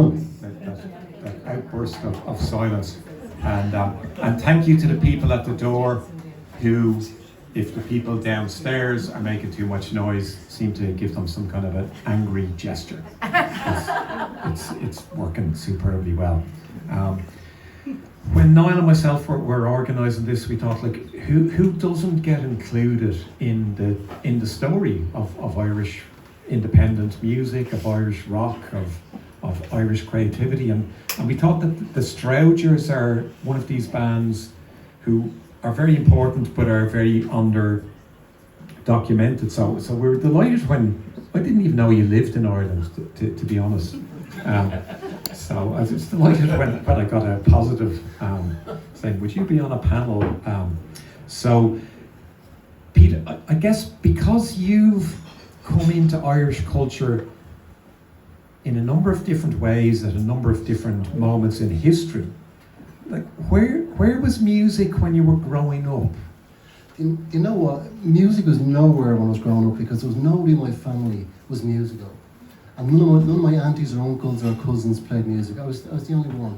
that outburst of silence. And thank you to the people at the door who, if the people downstairs are making too much noise, seem to give them some kind of an angry gesture. It's working superbly well. When Niall and myself were organising this, we thought, like, who doesn't get included in the story of Irish independent music, of Irish rock, of Irish creativity, and we thought that the Stranglers are one of these bands who are very important but are very under documented. So we were delighted when I didn't even know you lived in Ireland, to be honest. So I was delighted when I got a positive saying, would you be on a panel? So Peter, I guess because you've come into Irish culture in a number of different ways at a number of different moments in history, like where was music when you were growing up? You know what? Music was nowhere when I was growing up because there was nobody in my family was musical. And none of my aunties or uncles or cousins played music. I was the only one.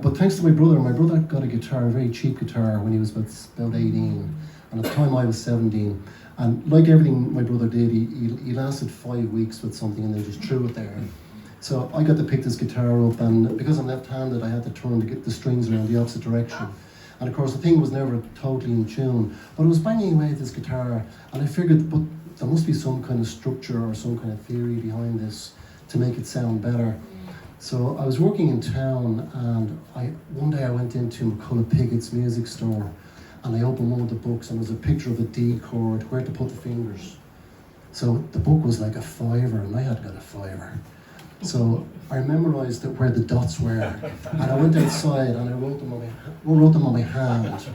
But thanks to my brother got a guitar, a very cheap guitar, when he was about 18. And at the time I was 17. And like everything my brother did, he lasted 5 weeks with something and then just threw it there. So I got to pick this guitar up, and because I'm left-handed, I had to turn to get the strings around the opposite direction. And of course the thing was never totally in tune. But I was banging away at this guitar, and I figured, but there must be some kind of structure or some kind of theory behind this to make it sound better. So I was working in town, and one day I went into McCullough Piggott's music store, and I opened one of the books, and there was a picture of a D chord, where to put the fingers. So the book was like a fiver, and I had got a fiver. So I memorised where the dots were, and I went outside and I wrote them on my hand,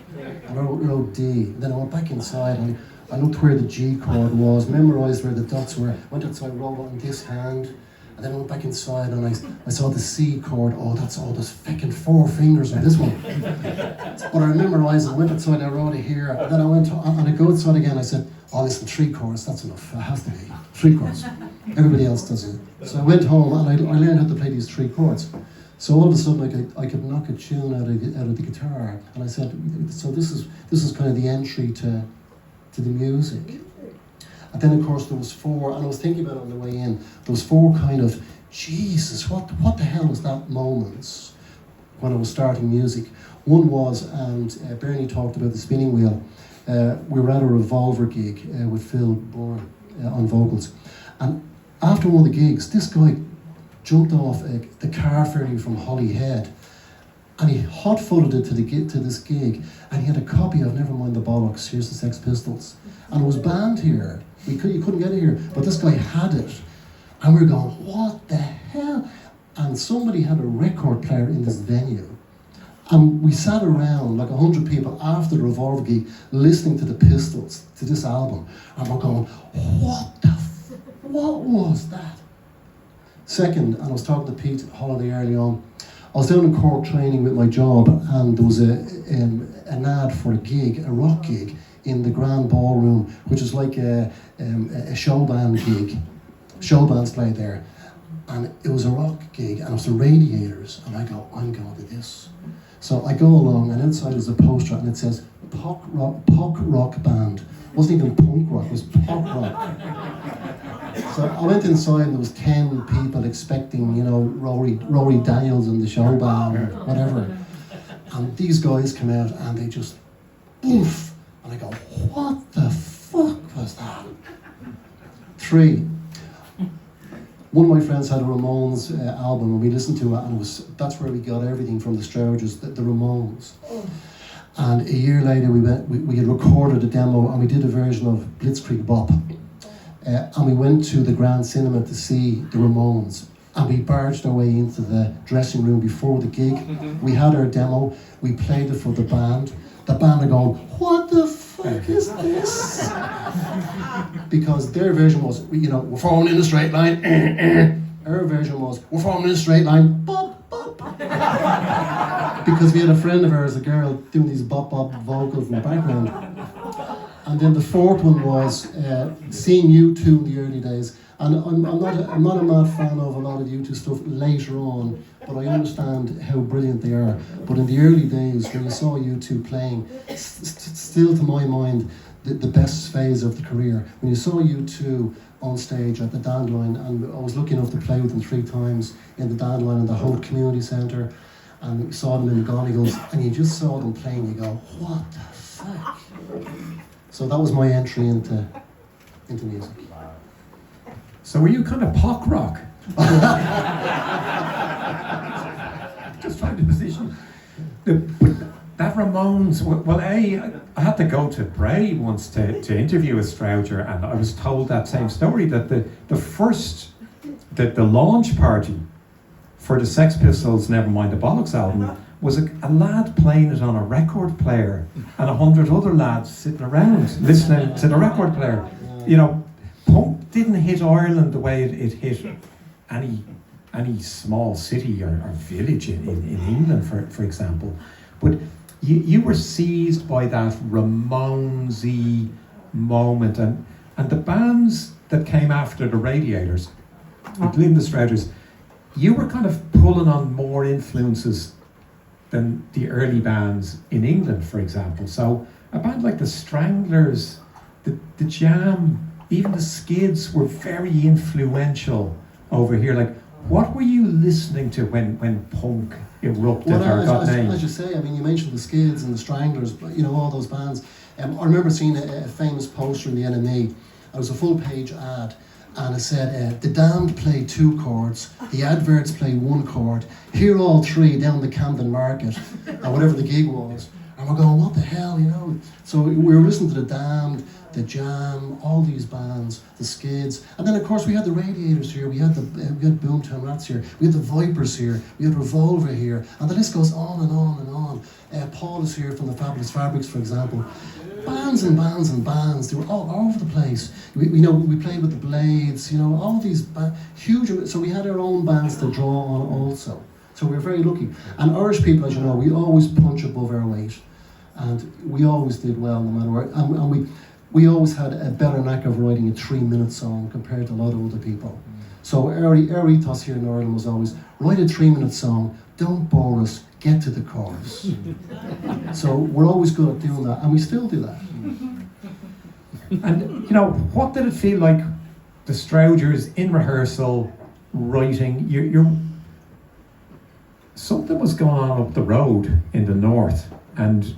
and I wrote D. Then I went back inside and I looked where the G chord was, memorised where the dots were, went outside, wrote on this hand, and then I went back inside and I saw the C chord. Oh, that's all those fucking 4 fingers on this one. But I memorised it, went outside and I wrote it here, and then I went and I go outside again, I said, oh listen, 3 chords, that's enough, it has to be 3 chords. Everybody else does it. So I went home and I learned how to play these 3 chords. So all of a sudden I could knock a tune out of the guitar, and I said, so this is kind of the entry to the music. And then of course there was 4, and I was thinking about it on the way in, there was 4 kind of, Jesus, what the hell was that moments when I was starting music. One was, and Bernie talked about the spinning wheel, we were at a Revolver gig with Phil Bourne on vocals, and after one of the gigs, this guy jumped off the car ferry from Holyhead, and he hot-footed it to this gig, and he had a copy of Nevermind the Bollocks, Here's the Sex Pistols, and it was banned here. You couldn't get it here, but this guy had it, and we were going, what the hell? And somebody had a record player in this venue, and we sat around like 100 people after the Revolver gig listening to the Pistols, to this album, and we're going, what was that? Second, and I was talking to Pete Holidai early on, I was down in Cork training with my job, and there was an ad for a gig, a rock gig, in the Grand Ballroom, which is like a show band gig. Show bands played there. And it was a rock gig, and it was the Radiators, and I go, I'm going to this. So I go along, and inside is a poster, and it says, Pop rock band. It wasn't even punk rock, it was pop rock. So I went inside, and there was 10 people expecting, Rory Daniels and the show band, or whatever. And these guys come out, and they just, oof. And I go, what the fuck was that? 3. One of my friends had a Ramones album, and we listened to it, and that's where we got everything from the Stranglers, the Ramones. And a year later, we had recorded a demo, and we did a version of Blitzkrieg Bop. And we went to the Grand Cinema to see the Ramones. And we barged our way into the dressing room before the gig. We had our demo, we played it for the band. The band are going, what the fuck is this? Because their version was, we're forming in a straight line. Our version was, we're forming in a straight line. Bop, bop. Because we had a friend of ours, a girl, doing these bop bop vocals in the background. And then the fourth one was seeing U2 in the early days. And I'm not a mad fan of a lot of U2 stuff later on, but I understand how brilliant they are. But in the early days, when you saw U2 playing, still to my mind, the best phase of the career. When you saw U2 on stage at the Dandelion, and I was lucky enough to play with them 3 times in the Dandelion and the Hope Community Centre, and we saw them in the Gonigals, and you just saw them playing, you go, what the fuck? So that was my entry into music. So were you kind of pop rock? Just trying to position. That Ramones, well, I had to go to Bray once to interview a Strouger, and I was told that same story, that the launch party for the Sex Pistols' Nevermind the Bollocks album was a lad playing it on a record player and 100 other lads sitting around listening to the record player. You know, punk didn't hit Ireland the way it hit any small city or village in England, for example. But you were seized by that Ramonesy moment, and the bands that came after the Radiators, including the Straugers, you were kind of pulling on more influences than the early bands in England, for example. So a band like the Stranglers, the Jam, even the Skids were very influential over here. Like, what were you listening to when punk erupted or got named? As you say, I mean, you mentioned the Skids and the Stranglers, you know, all those bands. I remember seeing a famous poster in the NME. It was a full-page ad, and it said, the Damned play 2 chords, the Adverts play 1 chord, hear all 3 down the Camden Market, and whatever the gig was. And we're going, what the hell, you know? So we were listening to the Damned, the Jam, all these bands, the Skids, and then of course we had the Radiators here, we had Boomtown Rats here, we had the Vipers here, we had Revolver here, and the list goes on and on and on. Paul is here from the Fabulous Fabrics, for example. Bands and bands and bands, they were all over the place. We played with the Blades, you know, all these huge. So we had our own bands to draw on also. So we were very lucky. And Irish people, as you know, we always punch above our weight, and we always did well no matter where. And we always had a better knack of writing a 3-minute song compared to a lot of other people. So our ethos here in Ireland was always, write a 3-minute song, don't bore us, get to the chorus. So we're always good at doing that, and we still do that. And, you know, what did it feel like, the Straugers in rehearsal, writing? Something was going on up the road in the north, and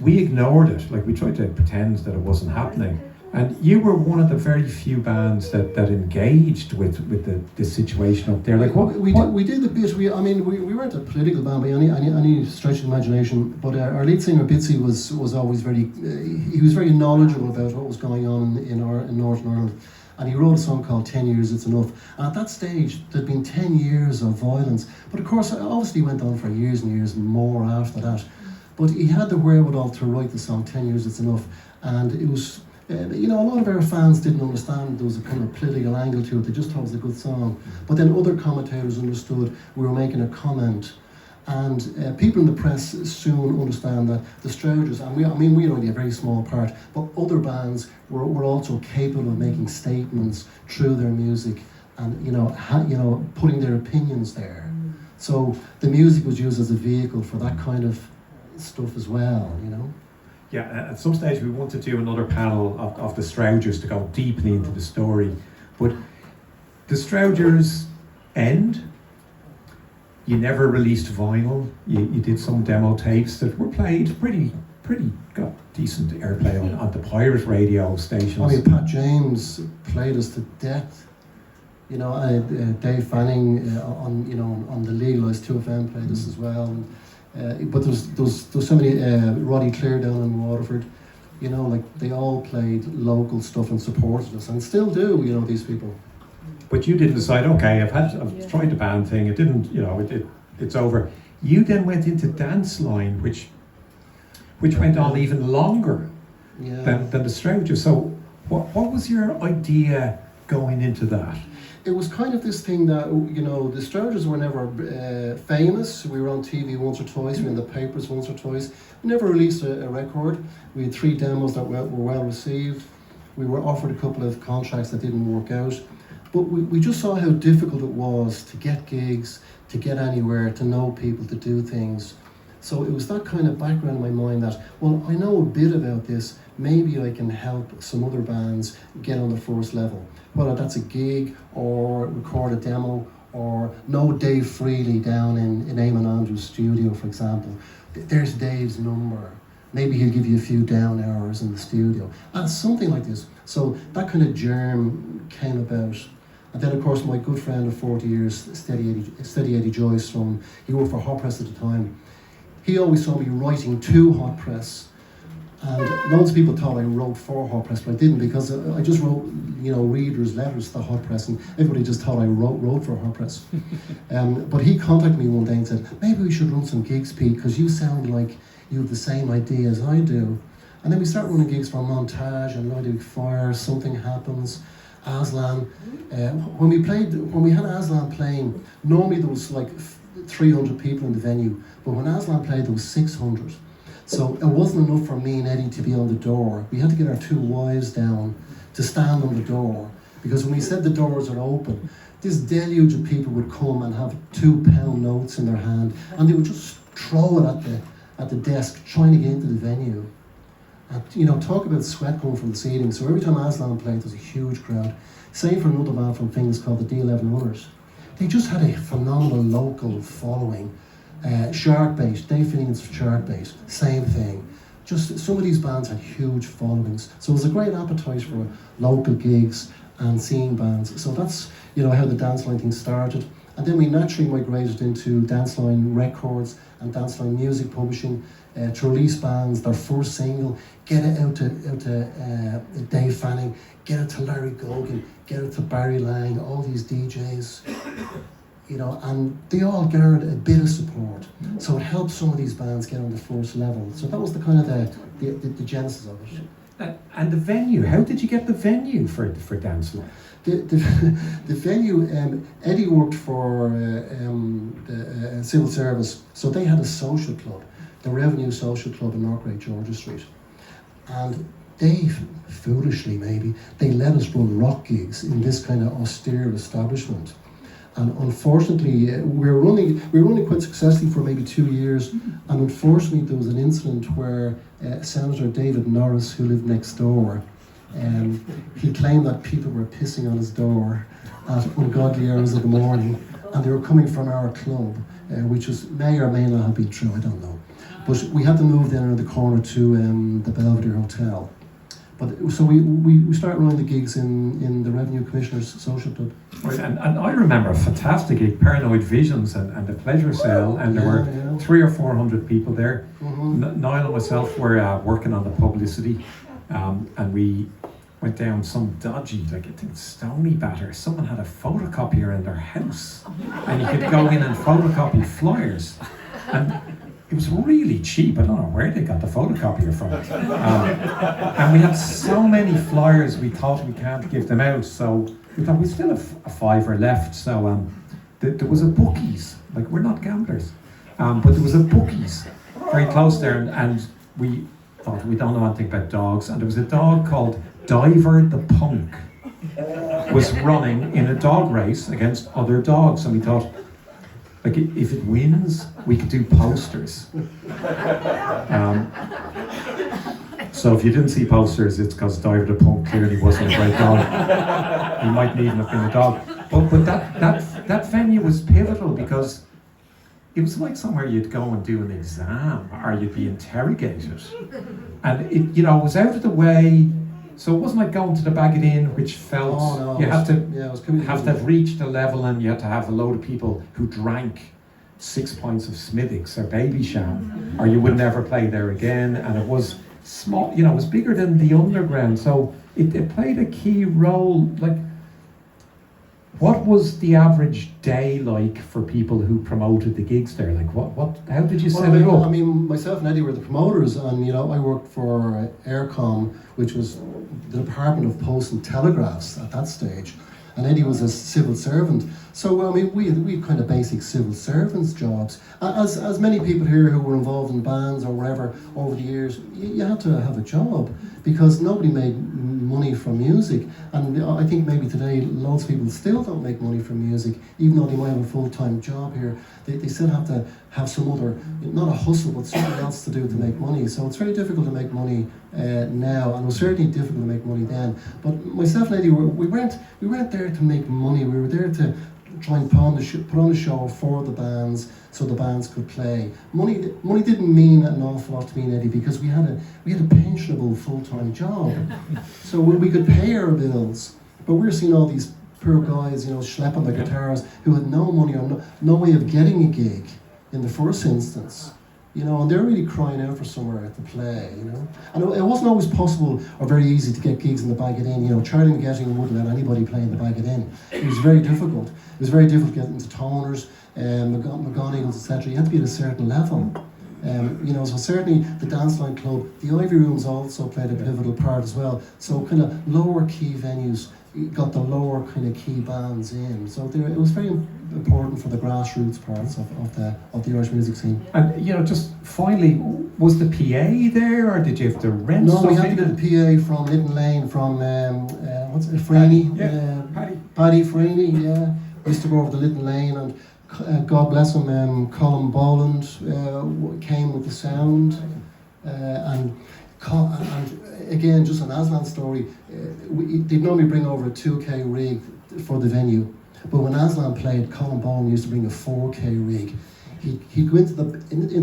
we ignored it. Like, we tried to pretend that it wasn't happening. And you were one of the very few bands that engaged with the situation up there. Like, we did a bit. We weren't a political band by any stretch of the imagination. But our lead singer Bitsy was always he was very knowledgeable about what was going on in Northern Ireland. And he wrote a song called 10 Years It's Enough. And at that stage, there'd been 10 years of violence. But of course, it obviously went on for years and years more after that. But he had the wherewithal to write the song 10 Years It's Enough. And it was, you know, a lot of our fans didn't understand there was a kind of political angle to it. They just thought it was a good song. But then other commentators understood we were making a comment. And people in the press soon understand that the Straugers, and we had only a very small part, but other bands were also capable of making statements through their music, and putting their opinions there. So the music was used as a vehicle for that kind of stuff as well, you know. Yeah, at some stage we want to do another panel of the Straugers to go deeply into the story, but the Straugers end. You never released vinyl. You did some demo tapes that were played pretty got decent airplay on the pirate radio stations. I mean, Pat James played us to death. You know, Dave Fanning on the legalised 2FM played us as well. But there's so many. Roddy Clear down in Waterford. You know, like they all played local stuff and supported us, and still do. You know, these people. But you didn't decide, okay, I've tried the band thing, it didn't, it's over. You then went into Dance Line, which went on even longer than the Straugers. So what was your idea going into that? it was kind of this thing that, you know, the Stranglers were never famous. We were on TV once or twice, we were in the papers once or twice. We never released a record. We had 3 demos that were well received. We were offered a couple of contracts that didn't work out. But we just saw how difficult it was to get gigs, to get anywhere, to know people, to do things. So it was that kind of background in my mind that, well, I know a bit about this, maybe I can help some other bands get on the first level. Whether that's a gig or record a demo or know Dave Freely down in Eamon Andrews' studio, for example. There's Dave's number. Maybe he'll give you a few down hours in the studio. And something like this. So that kind of germ came about. And then, of course, my good friend of 40 years, Steady Eddie Joyce, he worked for Hot Press at the time. He always saw me writing to Hot Press. And loads of people thought I wrote for Hot Press, but I didn't, because I just wrote, you know, readers' letters to Hot Press, and everybody just thought I wrote for Hot Press. But he contacted me one day and said, maybe we should run some gigs, Pete, because you sound like you have the same idea as I do. And then we start running gigs for Montage and Lloyd Big Fire, Something Happens, Aslan. When we had Aslan playing, normally there was like 300 people in the venue, but when Aslan played there was 600. So it wasn't enough for me and Eddie to be on the door. We had to get our 2 wives down to stand on the door, because when we said the doors are open, this deluge of people would come and have £2 notes in their hand, and they would just throw it at the desk, trying to get into the venue. And, you know, talk about sweat coming from the ceiling. So every time Aslan played, there was a huge crowd. Same for another band from things called the D11 Runners. They just had a phenomenal local following. Sharkbait, Dave Finnegan's Sharkbait, same thing. Just some of these bands had huge followings. So it was a great appetite for local gigs and seeing bands. So that's, you know, how the Dance Line thing started. And then we naturally migrated into Dance Line Records and Dance Line Music Publishing to release bands, their first single, get it out to Dave Fanning, get it to Larry Gogan, get it to Barry Lang, all these DJs, you know, and they all garnered a bit of support. So it helped some of these bands get on the first level. So that was the kind of the genesis of it. And the venue, how did you get the venue for Dance Line? The venue, Eddie worked for the civil service, so they had a social club, the Revenue Social Club in North Great Georgia Street. And they, foolishly maybe, they let us run rock gigs in this kind of austere establishment. And unfortunately, we were running quite successfully for maybe 2 years, and unfortunately there was an incident where Senator David Norris, who lived next door, he claimed that people were pissing on his door at ungodly hours of the morning, and they were coming from our club, which may or may not have been true, I don't know. But we had to move then around the corner to the Belvedere Hotel. But so we started running the gigs in the Revenue Commissioner's Social Club. Right, and I remember a fantastic gig, Paranoid Visions and the Pleasure Cell, and there were 300 or 400 people there. Mm-hmm. Niall and myself were working on the publicity, and we went down some dodgy, like I think Stony Batter. Someone had a photocopier in their house, and you could go in and photocopy flyers. And it was really cheap. I don't know where they got the photocopier from. And we had so many flyers, we thought we can't give them out. So we thought we still have a fiver left. So there was a bookies. Like, we're not gamblers. But there was a bookies very close there. And we thought, we don't know anything about dogs. And there was a dog called Diver the Punk was running in a dog race against other dogs. And we thought, like, if it wins, we could do posters. So if you didn't see posters, it's because Diver the Punk clearly wasn't a great dog. He might even have been a dog. But that venue was pivotal, because it was like somewhere you'd go and do an exam, or you'd be interrogated. And it, you know, it was out of the way. So it wasn't like going to the Bagged Inn, which felt you had to have reached a level, and you had to have a load of people who drank 6 pints of Smithwick's or Baby Sham, or you would never play there again. And it was small, you know, it was bigger than the underground. So it played a key role. Like, what was the average day like for people who promoted the gigs there? Like, how did you set it up? I mean, myself and Eddie were the promoters, and, you know, I worked for Aircom, which was the Department of Post and Telegraphs at that stage. and Eddie was a civil servant. So I mean, we had kind of basic civil servants jobs. As many people here who were involved in bands or whatever over the years, you had to have a job because nobody made money from music. And I think maybe today lots of people still don't make money from music, even though they might have a full-time job here. They still have to have some other, not a hustle, but something else to do to make money. So it's very difficult to make money now, and it was certainly difficult to make money then. But myself and Eddie, we weren't there to make money. We were there to try and put on a show for the bands, so the bands could play. Money didn't mean an awful lot to me and Eddie because we had a pensionable full-time job, so we could pay our bills. But we were seeing all these poor guys, schlepping their guitars, who had no money or no way of getting a gig in the first instance. And they're really crying out for somewhere to play, And it wasn't always possible or very easy to get gigs in the Bag It In. Charlie McGetting wouldn't let anybody play in the Bag It In. It was very difficult. It was very difficult getting into Toners, McGonigal's, etc. You had to be at a certain level. So certainly the Dance Line Club, the Ivy Rooms also played a pivotal part as well. So kind of lower key venues got the lower kind of key bands in. So it was very important for the grassroots parts of the Irish music scene. And just finally, was the PA there, or did you have to rent? No, we had to get the PA from Little Lane, from Freeney, Paddy Freeney. Yeah, we used to go over to Little Lane, and God bless him, Colin Boland came with the sound, and again, just an Aslan story, they'd normally bring over a 2K rig for the venue, but when Aslan played, Colin Boland used to bring a 4K rig. He'd go into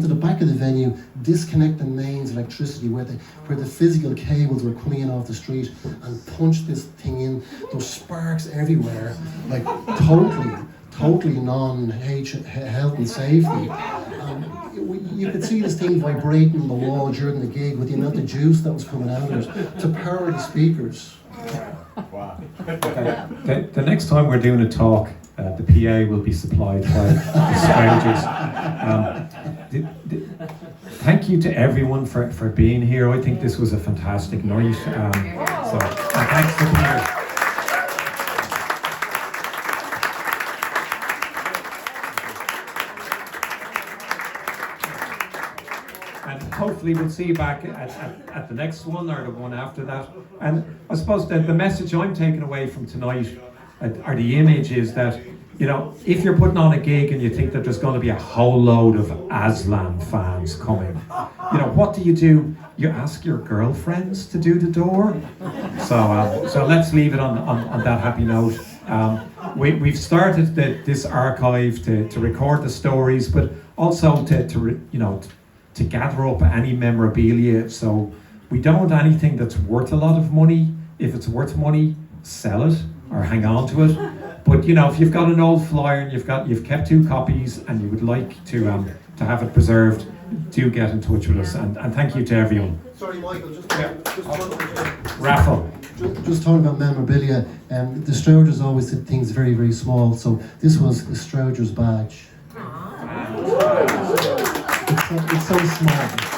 the back of the venue, disconnect the mains electricity where the physical cables were coming in off the street, and punch this thing in. Those sparks everywhere, like totally non-health and safety. You could see this thing vibrating on the wall during the gig with the amount of juice that was coming out of it to power the speakers. Wow. The next time we're doing a talk, the PA will be supplied by the Strangers. Thank you to everyone for being here. I think this was a fantastic night. So thanks for being here. Hopefully we'll see you back at the next one or the one after that. And I suppose that the message I'm taking away from tonight, or the image, is that, if you're putting on a gig and you think that there's going to be a whole load of Aslan fans coming, what do? You ask your girlfriends to do the door. So let's leave it on that happy note. We've started this archive to record the stories, but also to gather up any memorabilia. So we don't want anything that's worth a lot of money. If it's worth money, sell it or hang on to it. But if you've got an old flyer and you've kept 2 copies and you would like to have it preserved, do get in touch with us. And thank you to everyone. Sorry, Michael, just raffle. Just talking about memorabilia, the Strangers always did things very, very small. So this was the Strangers badge. It's so small.